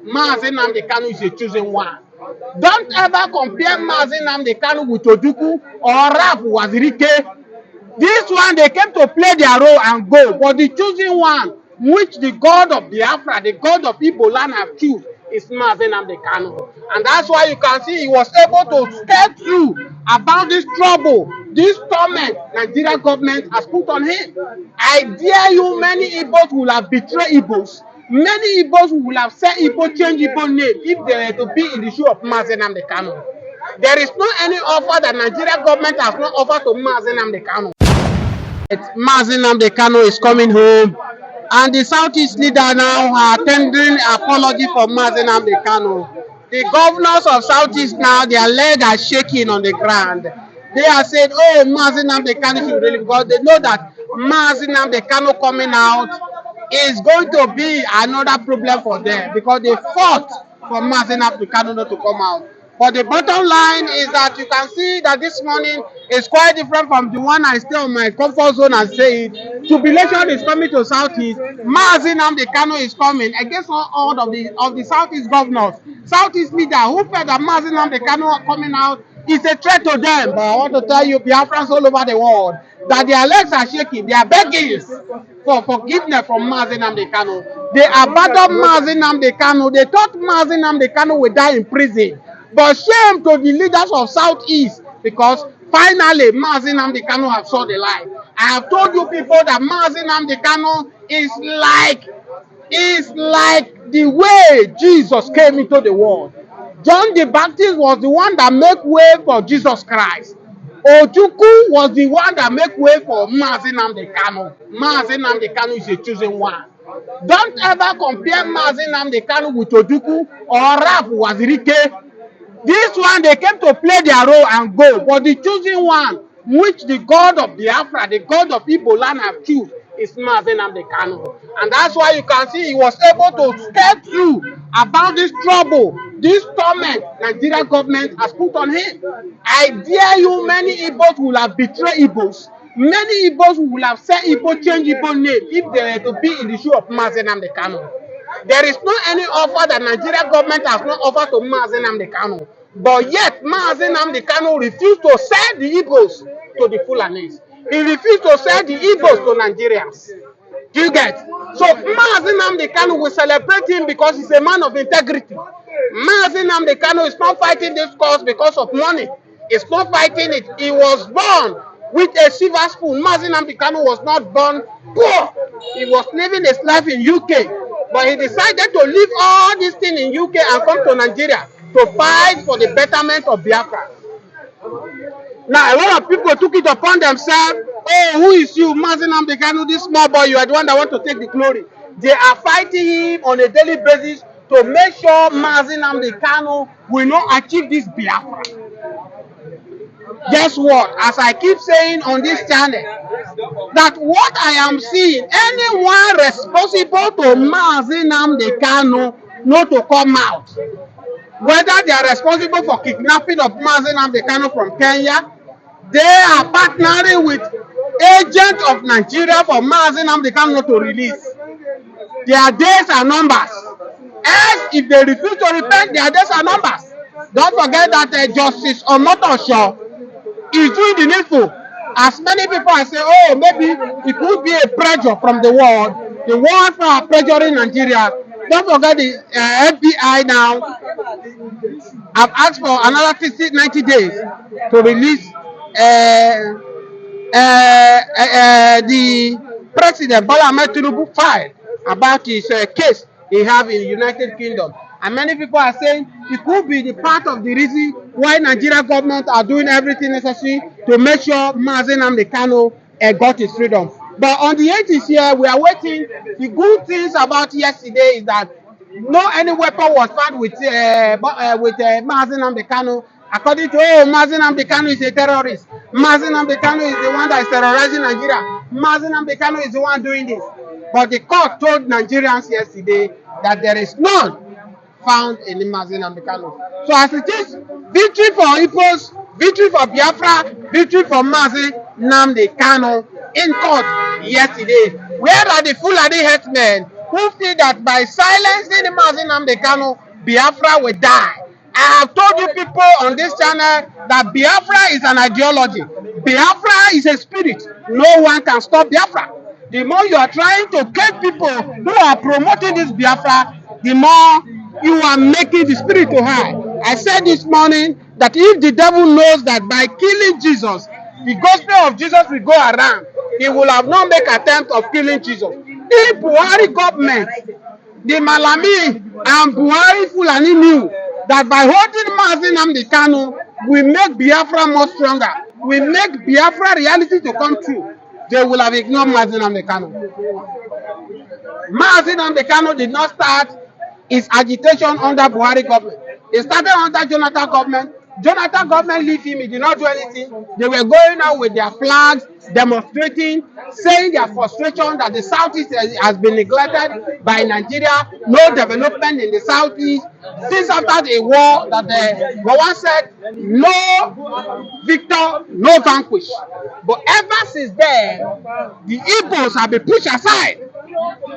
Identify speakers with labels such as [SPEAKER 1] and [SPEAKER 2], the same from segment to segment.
[SPEAKER 1] Mazi Nnamdi Kanu is a chosen one. Don't ever compare Mazi Nnamdi Kanu with Ojukwu or Ralph Wazirike. This one, they came to play their role and go. But the chosen one, which the God of Biafra, the God of Igbo land have chosen, is Mazi Nnamdi Kanu. And that's why you can see he was able to step through about this trouble, this torment Nigeria government has put on him. I dare you, many Igbos will have betrayed Igbos. Many Igbos will have said Igbo change Igbo name if they were to be in the shoe of Mazi Nnamdi Kanu. There is no any offer that Nigeria government has not offered to Mazi Nnamdi Kanu. Mazi Nnamdi Kanu is coming home, and the Southeast leader now are tendering apology for Mazi Nnamdi Kanu. The governors of Southeast now, their legs are shaking on the ground. They are saying, oh, Mazi Nnamdi Kanu should really, because they know that Mazi Nnamdi Kanu coming out is going to be another problem for them, because they fought for Mazi Nnamdi Kanu not to come out. But the bottom line is that you can see that this morning is quite different from the one I stay on my comfort zone and say it. Jubilation is coming to Southeast. Mazi Nnamdi Kanu is coming against all of the Southeast governors. Southeast leader who felt that Mazi Nnamdi Kanu coming out is a threat to them. But I want to tell you, Biafrans all over the world, that their legs are shaking. They are begging for forgiveness from Mazi Nnamdi Kanu. They abandoned Mazi Nnamdi Kanu. They thought Mazi Nnamdi Kanu would die in prison. But shame to the leaders of Southeast, because finally Mazi Nnamdi Kanu have saw the light. I have told you people that Mazi Nnamdi Kanu is like the way Jesus came into the world. John the Baptist was the one that made way for Jesus Christ. Ojukwu was the one that made way for Mazi Nnamdi Kanu. Mazi Nnamdi Kanu is a chosen one. Don't ever compare Mazi Nnamdi Kanu with Ojukwu or Ralph Wazirike. This one, they came to play their role and go. But the chosen one, which the God of Biafra, the God of Igbo land have chosen, is Mazi Nnamdi Kanu. And that's why you can see he was able to step through about this trouble, this torment Nigeria government has put on him. I dare you, many Igbos will have betrayed Igbos. Many Igbos will have said Igbo change Igbo name if they were to be in the shoe of Mazi Nnamdi Kanu. There is no any offer that Nigeria government has not offered to Mazi Nnamdi Kanu. But yet, Mazi Nnamdi Kanu refused to sell the Igbos to the Fulanis. He refused to sell the Igbos to Nigerians. Do you get? So, Mazi Nnamdi Kanu will celebrate him because he's a man of integrity. Mazi Nnamdi Kanu is not fighting this cause because of money. He's not fighting it. He was born with a silver spoon. Mazi Nnamdi Kanu was not born poor. He was living his life in UK. But he decided to leave all these things in UK and come to Nigeria to fight for the betterment of Biafra. Now, a lot of people took it upon themselves. Oh, who is you, Mazi Nnamdi Kanu, this small boy? You are the one that want to take the glory. They are fighting him on a daily basis to make sure Mazi Nnamdi Kanu will not achieve this Biafra. Guess what? As I keep saying on this channel, that what I am seeing, anyone responsible to Mazi Nnamdi Kanu not to come out. Whether they are responsible for kidnapping of Mazi Nnamdi Kanu from Kenya, they are partnering with agents of Nigeria for Mazi Nnamdi Kanu to release. Their days are numbers. As if they refuse to repent, their days are numbers. Don't forget that Justice Omotosho is doing the needful. As many people are saying, oh, maybe it could be a pressure from the world. The world are pressuring Nigeria. Don't forget the FBI now have asked for another 90 days to release the President Bola Ahmed Tinubu file about his case he have in the United Kingdom. And many people are saying it could be the part of the reason why Nigeria government are doing everything necessary to make sure Mazi Nnamdi Kanu got his freedom. But on the 8th here, we are waiting. The good things about yesterday is that no any weapon was found with Mazi Nnamdi Kanu. According to Mazi Nnamdi Kanu is a terrorist. Mazi Nnamdi Kanu is the one that is terrorizing Nigeria. Mazi Nnamdi Kanu is the one doing this. But the court told Nigerians yesterday that there is none found in the Mazi Nnamdi Kanu. So as it is, victory for Igbos, victory for Biafra, victory for Mazi Nnamdi Kanu in court yesterday. Where are the Fulani herdsmen who feel that by silencing Nnamdi Kanu, Biafra will die. I have told you people on this channel that Biafra is an ideology. Biafra is a spirit. No one can stop Biafra. The more you are trying to get people who are promoting this Biafra, the more you are making the spirit to high. I said this morning that if the devil knows that by killing Jesus, the gospel of Jesus will go around, he will have not make attempt of killing Jesus. If Buhari government, the Malami and Buhari Fulani knew that by holding Nnamdi Kanu, we make Biafra more stronger, we make Biafra reality to come true, they will have ignored Nnamdi Kanu. Nnamdi Kanu did not start his agitation under Buhari government. It started under Jonathan government. Jonathan government leave him, he did not do anything. They were going out with their flags, demonstrating, saying their frustration that the Southeast has been neglected by Nigeria, no development in the Southeast. Since after the war, that the one said, no victor, no vanquish. But ever since then, the Igbos have been pushed aside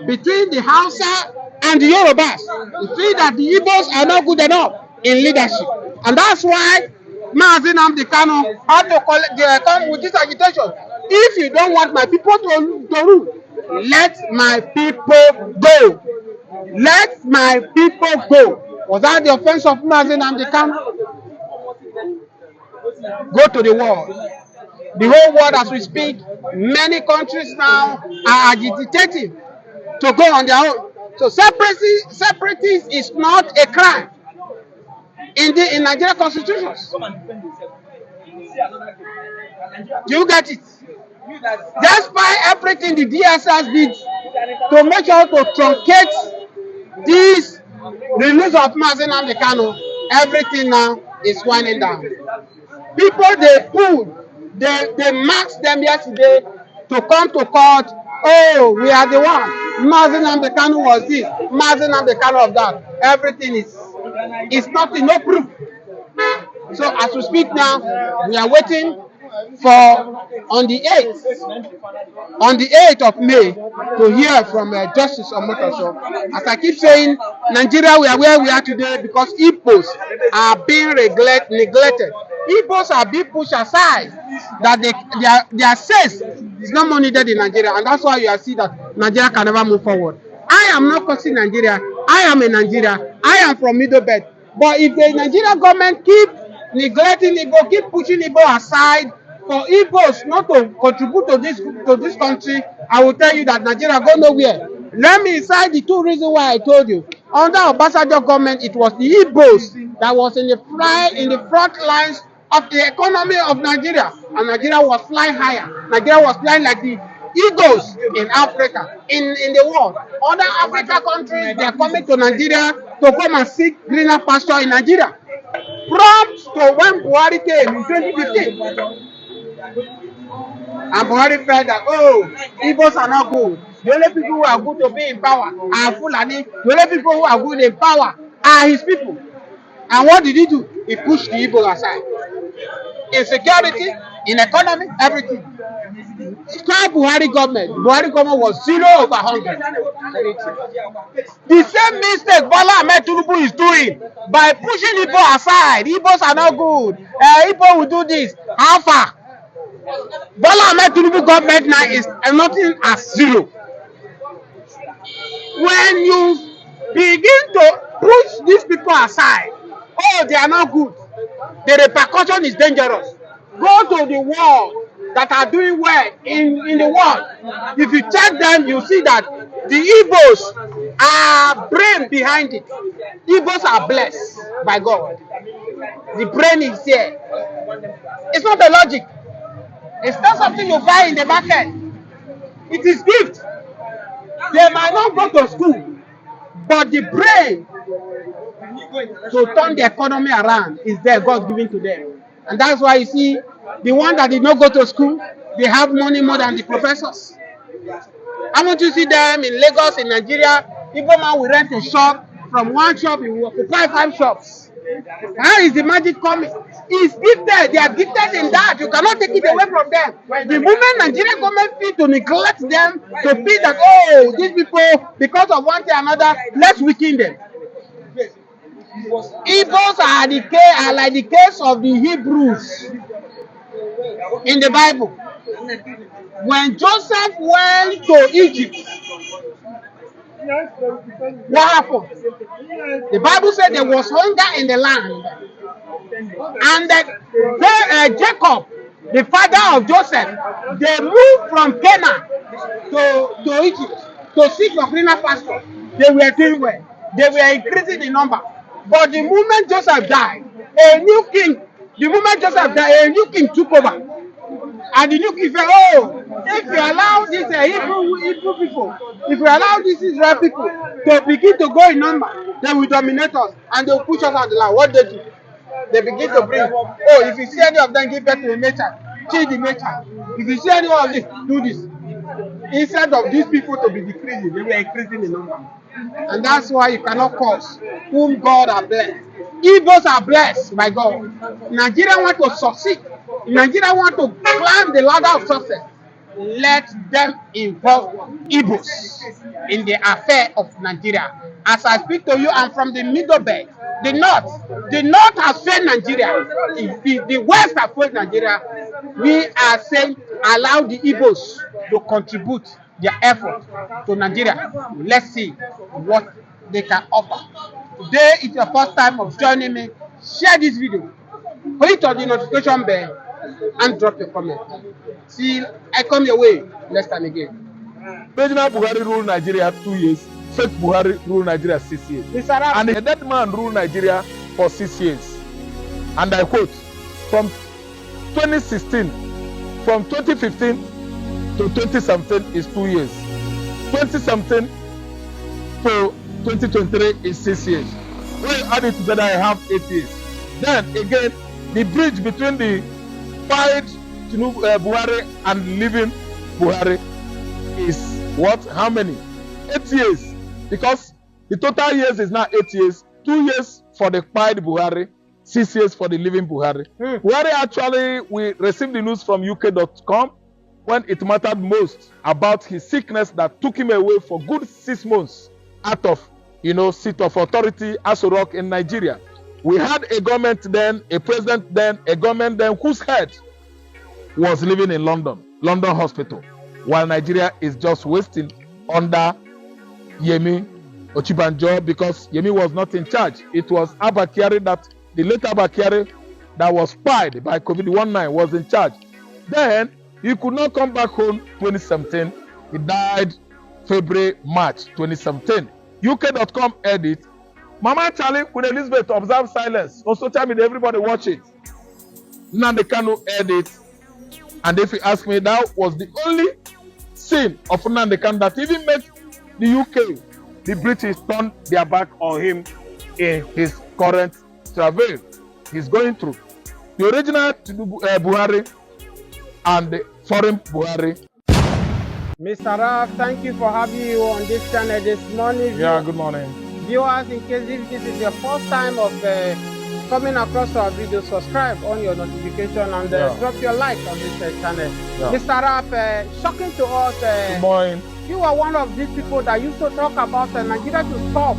[SPEAKER 1] between the Hausa and the Yorubas. You see that the Igbos are not good enough in leadership. And that's why Nnamdi Kanu had to come with this agitation. If you don't want my people to rule, let my people go. Let my people go. Was that the offense of Nnamdi Kanu? Go to the world. The whole world as we speak, many countries now are agitating to go on their own. So separatist is not a crime in Nigerian constitutions. Do you get it? Despite everything the DSS did to make sure to truncate this release of Nnamdi Kanu, everything now is winding down. People they pulled, they maxed them yesterday to come to court. Oh, we are the one. Nnamdi Kanu was this, Nnamdi Kanu of that. Everything is nothing, no proof. So as we speak now, we are waiting for on the 8th of May to hear from Justice Omotoso. As I keep saying, Nigeria, we are where we are today because Igbos are being neglected. Igbos are being pushed aside. That their sense is not more needed in Nigeria, and that's why you see that Nigeria can never move forward. I am not cursing Nigeria. I am a Nigeria. I am from Middle Belt. But if the Nigerian government keep neglecting Igbo, keep pushing Igbo aside, for Igbos not to contribute to this country, I will tell you that Nigeria go nowhere. Let me cite the two reasons why I told you. Under Obasanjo government, it was the Igbos that was in the front lines of the economy of Nigeria, and Nigeria was flying higher. Nigeria was flying like the eagles in Africa, in the world. Other African countries, they are coming to Nigeria to come and seek greener pasture in Nigeria. Prompt to when Buhari came in 2015. And Buhari felt that, oh, Igbos are not good. The only people who are good to be in power are Fulani. The only people who are good in power are his people. And what did he do? He pushed the Igbo aside. In security, in economy, everything. Star Buhari government was 0/100. The same mistake Bola Ahmed Tinubu is doing by pushing Igbo aside. Igbos are not good. Igbo will do this. How far? Bola Ahmed Tinubu government now is nothing as 0. When you begin to push these people aside, oh, they are not good, the repercussion is dangerous. Go to the world that are doing well in the world. If you check them, you see that the Igbos are brain behind it. Igbos are blessed by God. The brain is here. It's not the logic. It's not something you buy in the market. It is gift. They might not go to school, but the brain to turn the economy around is there, God giving to them. And that's why you see the one that did not go to school, they have money more than the professors. How much you see them in Lagos, in Nigeria? Igbo man will rent a shop. From one shop, he will occupy 5 shops. How is the magic coming? It's gifted. They are gifted in that. You cannot take it away from them. The moment Nigerian government feel to neglect them, to feel that, oh, these people, because of one thing or another, let's weaken them. Igbos are like the case of the Hebrews in the Bible. When Joseph went to Egypt, what happened? The Bible said there was hunger in the land. And Jacob, the father of Joseph, they moved from Canaan to Egypt to seek for greener pasture. They were doing well. They were increasing in number. But the moment Joseph died, a new king took over. And the new king said, oh, if you allow these Hebrew people, if you allow these Israel people to begin to go in number, they will dominate us and they will push us out of the land. What they do? They begin to bring, oh, if you see any of them give birth to a nature, change the nature. If you see any of this, do this. Instead of these people to be decreasing, they were increasing in number. And that's why you cannot curse whom God has blessed. Igbos are blessed by God. Nigeria want to succeed. Nigeria want to climb the ladder of success. Let them involve Igbos in the affair of Nigeria. As I speak to you, I'm from the middle belt. The north has failed Nigeria. The west has failed Nigeria. We are saying allow the Igbos to contribute their effort to Nigeria. Let's see what they can offer. Today is your first time of joining me. Share this video, hit on the notification bell, and drop your comment. See, I come your way next time again.
[SPEAKER 2] President Buhari ruled Nigeria 2 years. Fake Buhari ruled Nigeria 6 years. And a dead man ruled Nigeria for 6 years. And I quote, from 2016, from 2015 to 2017 is 2 years. 2017 to 2023 is 6 years. When you add it together, I have 8 years. Then again, the bridge between the fired Buhari and living Buhari is what? How many? 8 years. Because the total years is now 8 years. 2 years for the fired Buhari, 6 years for the living Buhari. Buhari actually, we received the news from UK.com when it mattered most about his sickness that took him away for good 6 months out of, seat of authority, Aso Rock in Nigeria. We had a government then, a president then, a government then whose head was living in London hospital, while Nigeria is just wasting under Yemi Ochibanjo because Yemi was not in charge. It was Abba Kyari the late Abba Kyari that was spied by COVID-19 was in charge. Then he could not come back home 2017. He died February, March 2017. UK.com edit. Mama Charlie with Elizabeth observe silence. On social media, everybody watch it. Nnamdi Kanu edit. And if you ask me, that was the only sin of Nnamdi Kanu that even made the UK, the British, turn their back on him in his current travail he's going through. The original Buhari and the foreign Buhari.
[SPEAKER 1] Mr. Raf, thank you for having you on this channel this morning.
[SPEAKER 2] Yeah, good morning.
[SPEAKER 1] Viewers, in case if this is your first time of coming across our video, subscribe on your notification and drop your like on this channel. Yeah. Mr. Raf, shocking to us.
[SPEAKER 2] Good morning.
[SPEAKER 1] You are one of these people that used to talk about Nigeria to stop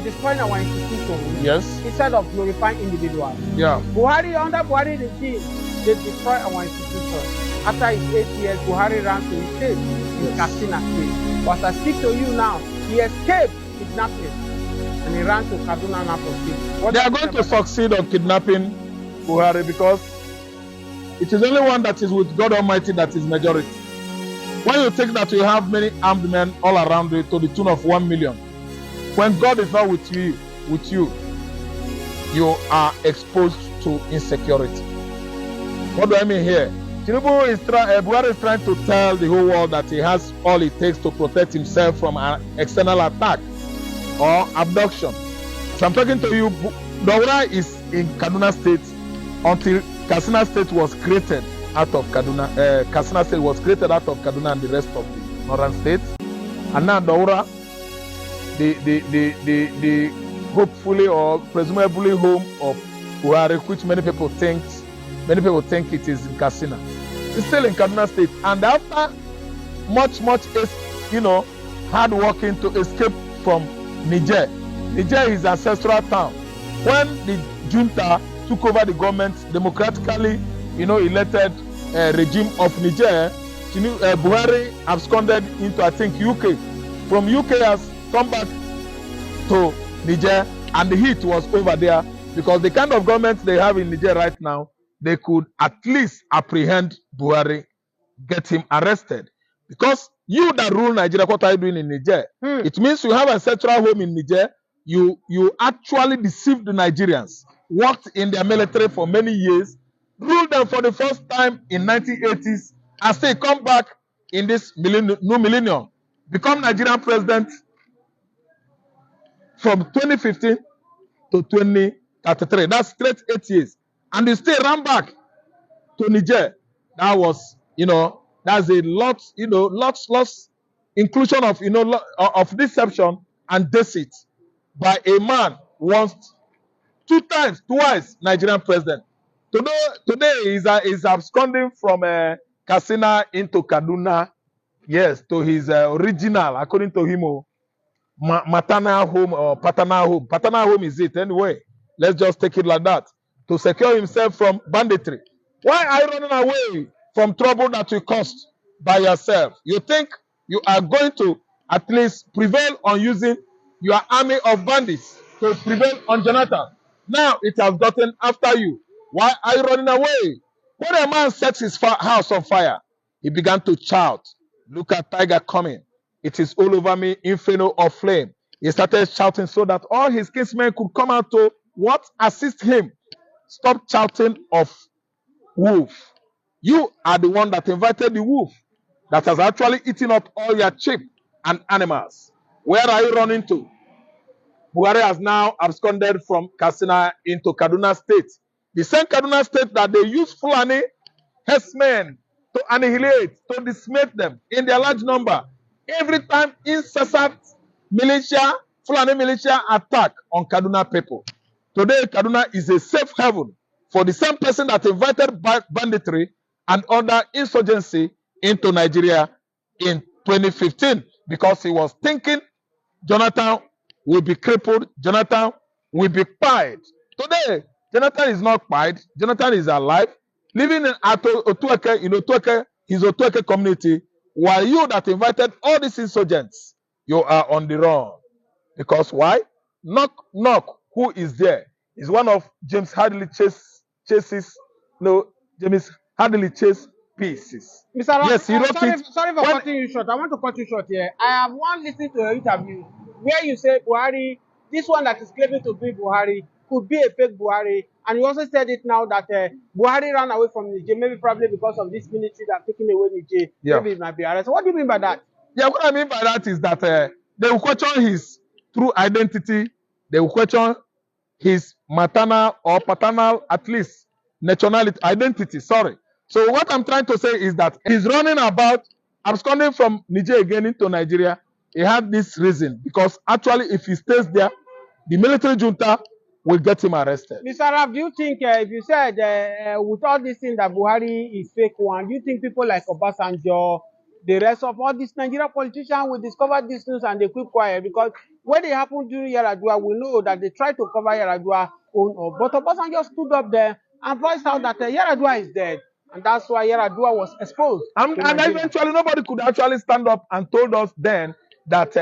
[SPEAKER 1] destroying our institutions.
[SPEAKER 2] Yes.
[SPEAKER 1] Instead of glorifying individuals.
[SPEAKER 2] Yeah.
[SPEAKER 1] Under Buhari regime, they destroy our institutions. After his 8 years, Buhari ran to his state, in Katsina State. But as I speak to you now, he escaped kidnapping and he ran to Kaduna State.
[SPEAKER 2] They are going to succeed on kidnapping Buhari because it is only one that is with God Almighty that is majority. When you take that you have many armed men all around you to the tune of 1 million, when God is not with you, you are exposed to insecurity. What do I mean here? Buhari is trying to tell the whole world that he has all it takes to protect himself from an external attack or abduction. So I'm talking to you, Daura is in Kaduna State until Katsina State was created out of Kaduna. Katsina State was created out of Kaduna and the rest of the northern states. And now Daura, the hopefully or presumably home of Buhari, which many people think it is in Katsina. It's still in Kaduna State, and after much hard working to escape from Niger. Niger is ancestral town. When the junta took over the government, democratically, elected regime of Niger, Buhari absconded into, I think, UK. From UK has come back to Niger, and the heat was over there because the kind of government they have in Niger right now, they could at least apprehend Buhari, get him arrested. Because you that rule Nigeria, what are you doing in Niger? It means you have a central home in Niger. You actually deceived the Nigerians, worked in their military for many years, ruled them for the first time in 1980s, and still come back in this new millennium, become Nigerian president from 2015 to 2033. That's straight 8 years. And you still run back to Niger. That was, that's a lot, lots inclusion of, of deception and deceit by a man once, twice Nigerian president. Today is absconding from Katsina into Kaduna, yes, to his original, according to him, maternal home or paternal home. Paternal home is it anyway. Let's just take it like that. To secure himself from banditry. Why are you running away from trouble that you caused by yourself? You think you are going to at least prevail on using your army of bandits to prevail on Jonathan. Now it has gotten after you. Why are you running away? When a man sets his house on fire, he began to shout, "Look at tiger coming. It is all over me, inferno of flame." He started shouting so that all his kinsmen could come out to what? Assist him. Stop shouting of wolf. You are the one that invited the wolf that has actually eaten up all your sheep and animals. Where are you running to? Buhari has now absconded from Katsina into Kaduna State. The same Kaduna State that they use Fulani herdsmen to annihilate, to decimate them in their large number. Every time incessant Fulani militia attack on Kaduna people. Today, Kaduna is a safe haven for the same person that invited banditry and other insurgency into Nigeria in 2015 because he was thinking Jonathan will be crippled, Jonathan will be pied. Today, Jonathan is not pied, Jonathan is alive, living in Otueke, his Otueke community, while you that invited all these insurgents, you are on the run. Because why? Knock, knock, who is there? Is one of James Hadley Chase pieces.
[SPEAKER 1] Mr. Ross,
[SPEAKER 2] yes, he wrote
[SPEAKER 1] sorry for cutting you short. I want to cut you short here. I have one listening to your interview where you say Buhari, this one that is claiming to be Buhari, could be a fake Buhari. And you also said it now that Buhari ran away from Niger, maybe probably because of this military that taking away Niger. Yeah. Maybe it might be arrested. What do you mean by that?
[SPEAKER 2] Yeah, what I mean by that is that they will question his true identity. They will question his maternal or paternal, at least, nationality, identity, sorry. So what I'm trying to say is that he's running about, absconding from Niger again into Nigeria. He had this reason, because actually if he stays there, the military junta will get him arrested.
[SPEAKER 1] Mr. Raf, do you think, if you said with all these things that Buhari is fake one, do you think people like Obasanjo, the rest of all these Nigerian politicians will discover these news and they keep quiet? Because when they happened during Yaradua, we know that they tried to cover Yaradua own, but Obasanjo stood up there and voiced out that Yaradua is dead. And that's why Yaradua was exposed.
[SPEAKER 2] And eventually nobody could actually stand up and told us then that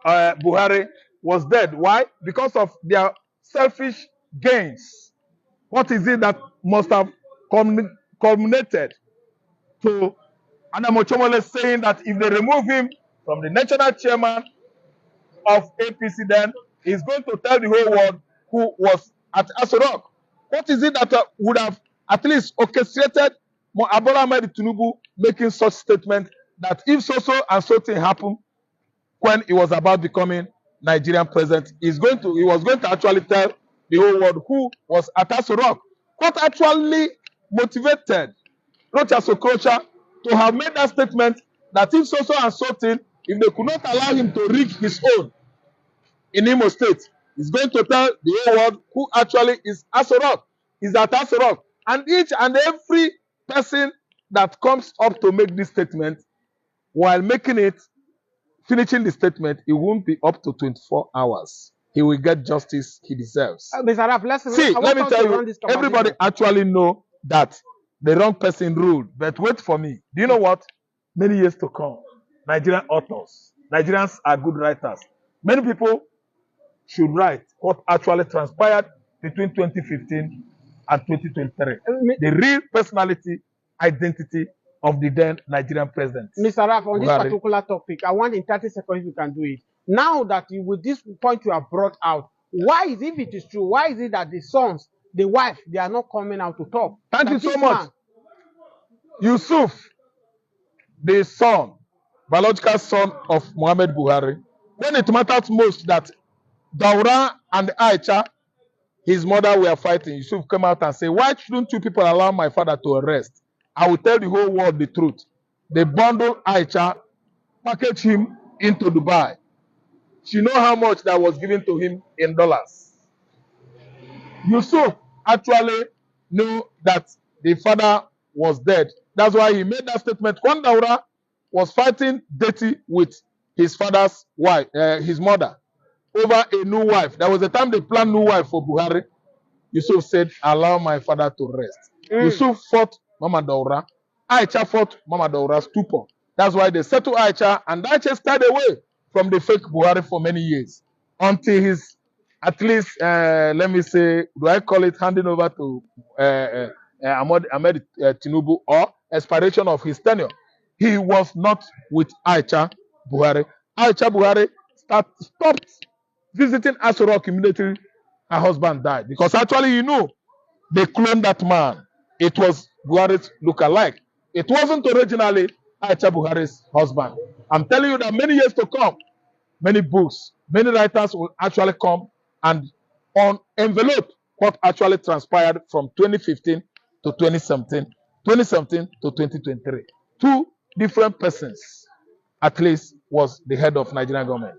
[SPEAKER 2] Buhari was dead. Why? Because of their selfish gains. What is it that must have culminated to Adamo Chomole saying that if they remove him from the national chairman of APC, then he's going to tell the whole world who was at Asorok? What is it that would have at least orchestrated Bola Ahmed Tinubu making such statement that if so and so thing happened when he was about becoming Nigerian president, he was going to actually tell the whole world who was at Asorok? What actually motivated Rochas Okrocha to have made that statement that if so and so thing, if they could not allow him to rig his own in Imo State, is going to tell the whole world who actually is Asorok, is at Asorok. And each and every person that comes up to make this statement, while making it, finishing the statement, it won't be up to 24 hours. He will get justice he deserves.
[SPEAKER 1] Mr. Raf,
[SPEAKER 2] See, let me tell you, everybody actually know that the wrong person ruled. But wait for me. Do you know what? Many years to come, Nigerian authors, Nigerians are good writers. Many people should write what actually transpired between 2015 and 2023. The real personality, identity of the then Nigerian president.
[SPEAKER 1] Mr. Raf, on
[SPEAKER 2] Buhari.
[SPEAKER 1] this particular topic, I want in 30 seconds you can do it. Now that with this point you have brought out, why is it, if it is true, why is it that the sons, the wife, they are not coming out to talk?
[SPEAKER 2] Thank you so much. Yusuf, the son, biological son of Muhammad Buhari, when it matters most that Daura and Aicha, his mother, were fighting, Yusuf came out and said, why shouldn't you people allow my father to arrest? I will tell the whole world the truth. They bundled Aicha, packaged him into Dubai. She know how much that was given to him in dollars. Yusuf actually knew that the father was dead. That's why he made that statement. When Daura was fighting dirty with his father's wife, his mother, over a new wife. There was a time they planned new wife for Buhari. Yusuf said, allow my father to rest. Yusuf fought Mama Daura. Aicha fought Mama Daura's stupor. That's why they settled Aicha, and Aicha stayed away from the fake Buhari for many years. Until his, at least, let me say, do I call it handing over to Ahmed Tinubu, or expiration of his tenure? He was not with Aicha Buhari. Aicha Buhari stopped visiting Asorok immediately her husband died. Because actually, you know, they cloned that man. It was Buhari's lookalike. It wasn't originally Aicha Buhari's husband. I'm telling you that many years to come, many books, many writers will actually come and on envelope what actually transpired from 2015 to 2017, 2017 to 2023. Two different persons, at least, was the head of Nigerian government.